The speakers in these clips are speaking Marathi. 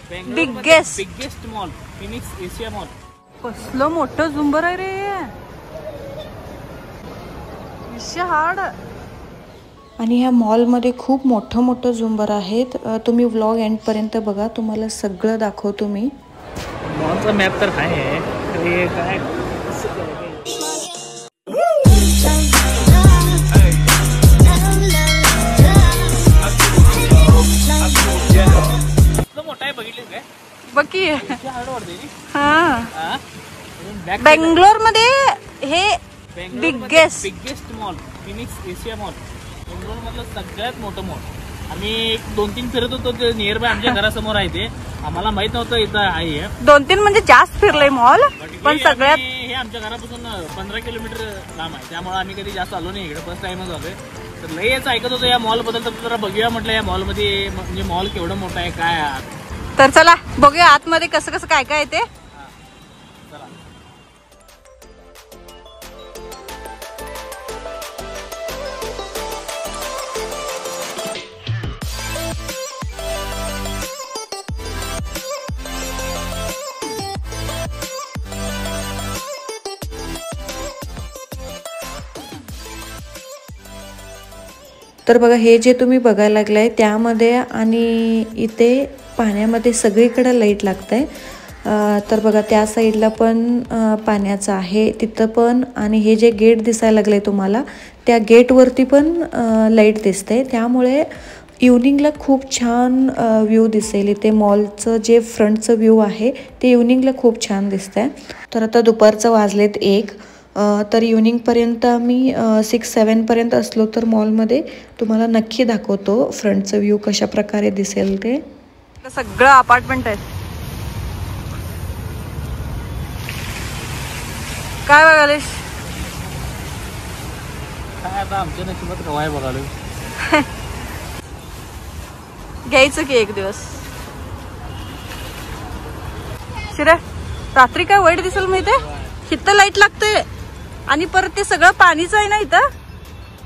Biggest mall Phoenix Asia mall. कसलं मोठं झुंबर आहे रे, विशाळ. आणि ह्या मॉलमध्ये खूप मोठं मोठं झुंबर आहेत. तुम्ही व्लॉग एंड पर्यंत बघा, तुम्हाला सगळं दाखवतो मी. मॉलचा मॅप तर काय आहे, काय मोठा आहे बघितले काय बघी. हा, बेंगलोर मध्ये हे biggest mall Phoenix Asia mall. Bangalore मधलं सगळ्यात मोठं मॉल. आम्ही 2-3 फिरत होतो, ते नियर बाय आमच्या घरासमोर आहे. ते आम्हाला माहित नव्हतं इथं आहे. 2-3 म्हणजे जास्त फिरलंय मॉल, पण सगळ्यात हे आमच्या घरापासून 15 किलोमीटर लांब आहे. त्यामुळे आम्ही कधी जास्त आलो नाही इकडे, फर्स्ट टाइमच आलोय. तर लई याच ऐकत होतो या मॉल बद्दल, तर जरा बघूया म्हटलं या मॉल मध्ये, म्हणजे मॉल केवढं मोठं आहे काय. तर चला बघूया आतमध्ये कसं कसं काय काय आहे ते. तर बघा, हे जे तुम्ही बघायला लागलाय त्यामध्ये आणि इथे पाण्यामध्ये सगळीकडे लाईट लागतंय. तर बघा त्या साईडला पण पाण्याचं आहे तिथं पण. आणि हे जे गेट दिसायला लागलंय तुम्हाला, त्या गेटवरती पण लाईट दिसते. त्यामुळे इव्हनिंगला खूप छान व्ह्यू दिसेल. इथे मॉलचं जे फ्रंटचं व्ह्यू आहे ते इव्हनिंगला खूप छान दिसतंय. तर आता दुपारचं वाजलेत 1. तर इव्हनिंगपर्यंत आम्ही 6-7 पर्यंत असलो तर मॉलमध्ये तुम्हाला नक्की दाखवतो फ्रंटचं व्ह्यू कशा प्रकारे दिसेल ते. सगळं अपार्टमेंट आहे. काय बघालेस? काय आता आमच्या नशिबात कवाय बघालो. घ्यायचं की एक दिवस. शिरे रात्री काय वाईट दिसेल माहितीये, इथं लाईट लागते आणि परत ते सगळं पाणीच आहे ना इथं,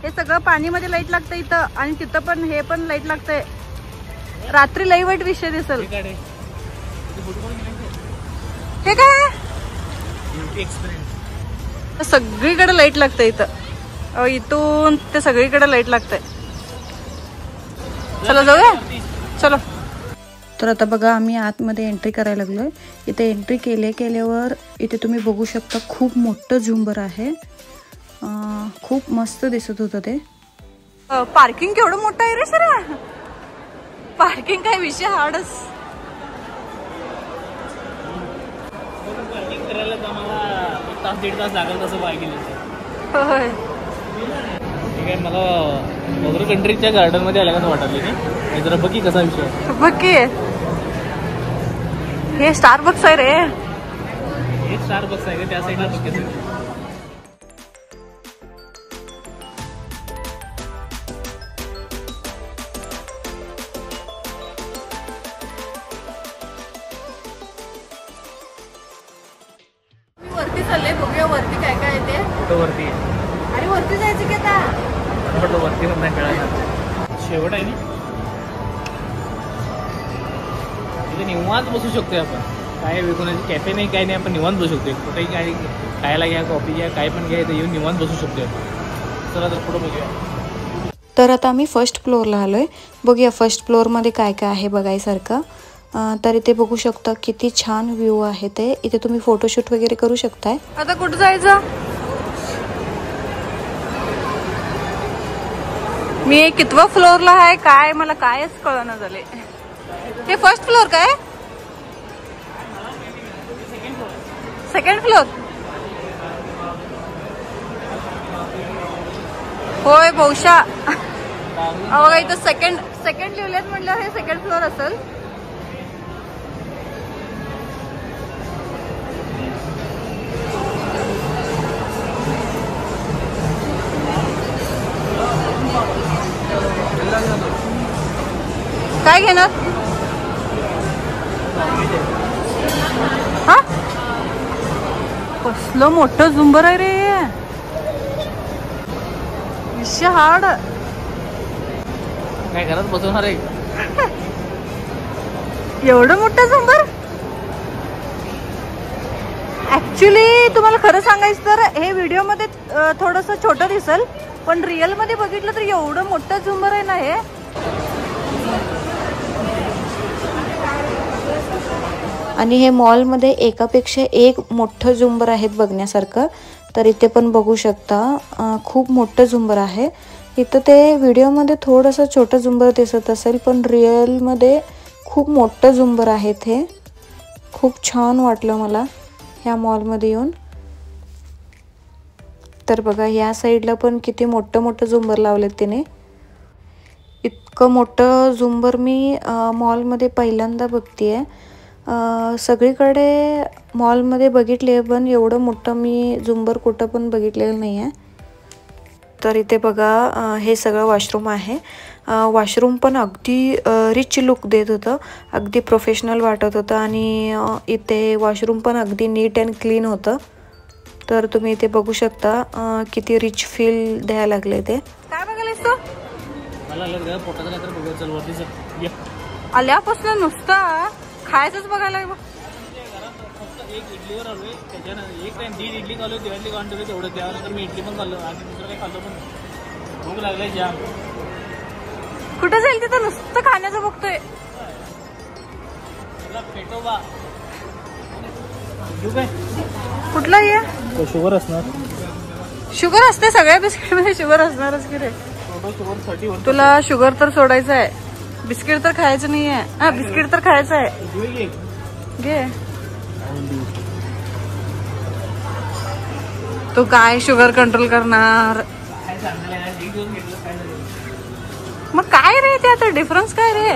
हे सगळं पाणीमध्ये लाईट लागतं इथं, आणि तिथं पण हे पण लाईट लागतंय. रात्री लई वाईट विषय दिसेल. हे काय सगळीकडे लाईट लागतंय इथं, इथून ते सगळीकडे लाईट लागतंय. चला जाऊया, चलो. तर आता बघा आम्ही आतमध्ये एंट्री करायला लागलोय. इथे एंट्री केल्यावर इथे तुम्ही बघू शकता खूप मोठं झुंबर आहे. खूप मस्त दिसत होतं ते. पार्किंग केवढं मोठं आहे रे सर. पार्किंग काय विषय हार्डच. पार्किंग करायला आम्हाला 1-1.5 तास लागेल तसं पार्किंग. होय ठीक आहे. मला वगैरे कंट्रीच्या गार्डन मध्ये आल्या का वाटलं नाही. जरा बघी कसा विषय. बघी हे स्टारबक्स आहे रे. हे स्टारबक्स आहे का त्या साईडला बघायचं. वरती चालले, बघूया वरती काय काय आहे ते. वरती आहे आणि वरती जायचं की आता. म्हटलं वरती पण नाही कळायला. शेवट आहे ना इथे, निवांत बसू शकतोय आपण. काय विकून कॅफे नाही काय नाही, आपण निवांत बसू शकतोय. कुठेही काय खायला घ्या, कॉफी घ्या, काय पण घ्या, इथे येऊन निवांत बसू शकतोय. चला तर पुढे बघूया. तर आता आम्ही फर्स्ट फ्लोअरला आलोय. बघूया फर्स्ट फ्लोअरमध्ये काय काय आहे बघायसारखं. तर इथे बघू शकता किती छान व्ह्यू आहे ते. इथे तुम्ही फोटोशूट वगैरे करू शकताय. आता कुठं जायचं? मी कितवा फ्लोअरला आहे काय मला कायच कळना झाले. हे फर्स्ट फ्लोअर काय? Second floor. होय बहुशा. बघा इथं सेकंड लिहिलेत म्हटलं हे सेकंड फ्लोअर असेल. काय घेणार? हा कसलं मोठं झुंबर आहे रे, विशाळ. काय घरात बसवणार आहे. एवढं मोठं झुंबर. ऍक्च्युली तुम्हाला खरं सांगायचं तर हे व्हिडिओ मध्ये थोडंसं छोटं दिसेल, पण रिअल मध्ये बघितलं तर एवढं मोठं झुंबर आहे ना हे. आणि हे मॉलमध्ये एकापेक्षा एक मोठं झुंबर आहेत बघण्यासारखं. तर इथे पण बघू शकता खूप मोठं झुंबर आहे. इथं ते व्हिडिओमध्ये थोडंसं छोटं झुंबर दिसत असेल, पण रिअलमध्ये खूप मोठं झुंबर आहे. हे खूप छान वाटलं मला ह्या मॉलमध्ये येऊन. तर बघा या साईडला पण किती मोठं मोठं झुंबर लावलेत तिने. इतकं मोठं झुंबर मी मॉलमध्ये पहिल्यांदा बघतेय. सगळीकडे मॉलमध्ये बघितले, पण एवढं मोठं मी झुंबर कुठं पण बघितलेलं नाही आहे. तर इथे बघा हे सगळं वॉशरूम आहे. वॉशरूम पण अगदी रिच लुक देत होतं, अगदी प्रोफेशनल वाटत होतं. आणि इथे वॉशरूम पण अगदी नीट अँड क्लीन होतं. तर तुम्ही इथे बघू शकता किती रिच फील द्यायला लागले ते. काय बघायलास तू? आल्यापासून नुसतं खायचंच बघायला. एक इडलीवर आलोय, त्याच्यानंतर एक टाइम 1.5 इडली खाल्लो, दिवाळी काउंटर तेवढं. त्यानंतर मी इडली पण खाल्लो आणि दुसरं काही खाल्लो पण. भूक लागलाय जाम. कुठं जाईल तिथं नुसतं खाण्याचं बघतोय. पेटोबा काय कुठला आहे? शुगर असणार. शुगर असते सगळ्या बिस्किट मध्ये, शुगर असणारच की रे. तुला शुगर तर सोडायचं आहे, बिस्किट तर खायचं नाही आहे. हा बिस्किट तर खायचं आहे. घे. तू काय शुगर कंट्रोल करणार? मग काय रे ते आता डिफरन्स काय रे?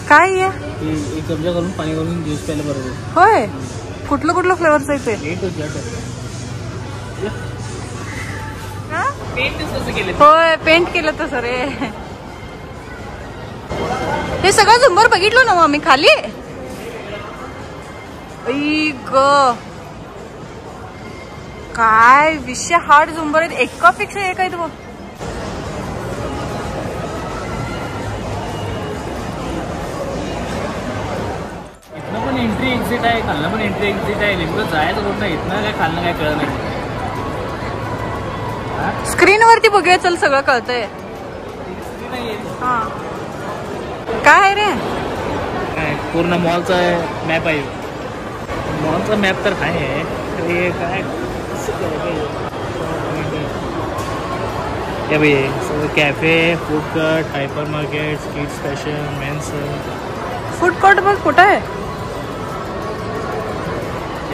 काय आहे? एक चमचा करून पाणी घालून ज्यूस प्यायला बरोबर. होय, कुठलं कुठलं फ्लेवरचं आहे ते? होय पेंट केलं तसं रे. हे सगळं झुंबर बघितलं ना आम्ही खाली. काय विषय हार्ड झुंबर आहेत, एकापेक्षा एक आहेत बघ. इथनं पण एंट्री एक्झिट आहे, खालनं पण एंट्री एक्झिट आहे. नेमकं जायचं कुठं, इथनं काय खालनं काय कळलं नाही. स्क्रीन वरती बघूया चल, सगळं कळतंय. हा काय आहे रे? काय पूर्ण मॉलचा मॅप आहे. मॉलचा मॅप तर काय आहे, काय सगळं cafe, food court, hypermarket, kids fashion, men's. Food court बघ कुठं आहे.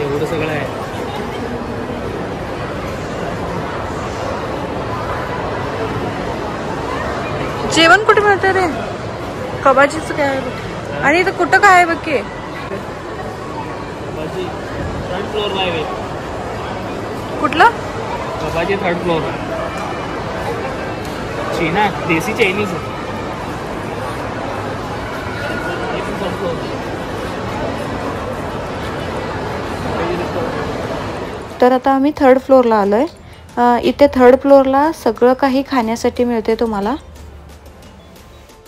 एवढं सगळं आहे. जेवण कुठे मिळतं रे? कबाजीच काय आहे बघ. आणि इथं कुठं काय आहे बघ की. थर्ड फ्लोअरला आहे. कुठलं? कबाजी थर्ड फ्लोअर. चीना देसी चायनीज. तर आता आम्ही थर्ड फ्लोअरला आलोय. इथे थर्ड फ्लोअरला सगळं काही खाण्यासाठी मिळते तुम्हाला.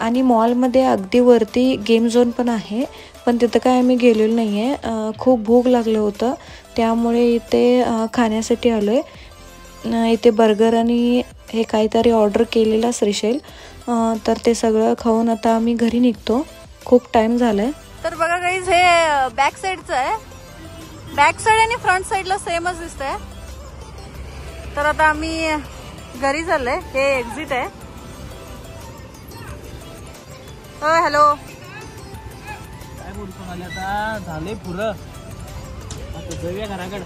आणि मॉलमध्ये अगदी वरती गेम झोन पण आहे, पण तिथं काय आम्ही गेलेलो नाही आहे. खूप भूक लागलं होतं, त्यामुळे इथे खाण्यासाठी आलो आहे. इथे बर्गर आणि हे काहीतरी ऑर्डर केलेला श्रीशैल. तर ते सगळं खाऊन आता आम्ही घरी निघतो. खूप टाइम झाला आहे. तर बघा गाईज, हे बॅक साईडचं आहे. बॅक साईड आणि फ्रंट साईडला सेमच दिसतंय. तर आता आम्ही घरी चाललोय. हे एक्झिट आहे. हॅलो, काय बोलतो मला आता, झाले पुरं, आता जाऊया घराकडे.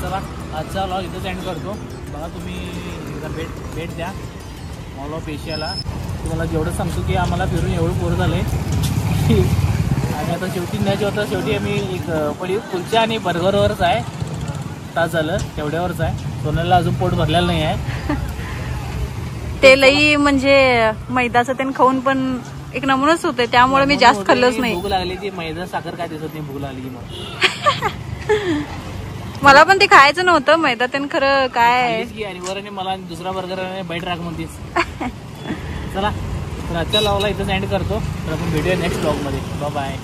चला आजचा व्लॉग इथंच एंड करतो. बघा तुम्ही भेट द्या मॉल ऑफ एशियाला. तुम्हाला जेवढं सांगतो की आम्हाला फिरून एवढं पोरं झालं आहे. आणि आता शेवटी न्यायचं होतं, शेवटी आम्ही एक कुलचा आणि बर्गरवरच आहे. तास झालं तेवढ्यावरच आहे. सोनाला अजून पोट भरलेलं नाही आहे. ते लई म्हणजे मैदाचं त्यानं खाऊन पण एक नमुनाच होते, त्यामुळे मी जास्त खाल्लंच नाही. भूक लागली ती मैदा साखर काय दिसत नाही भूक लागली की मग. मला पण ते खायचं नव्हतं मैदा त्यानं, खरं काय आणि वर मला दुसरा बर्गर बाईट राख म्हणतीस. चला तर आजच्या ब्लॉगला इथंच एंड करतो. तर आपण भेटूया नेक्स्ट ब्लॉग मध्ये. बाय.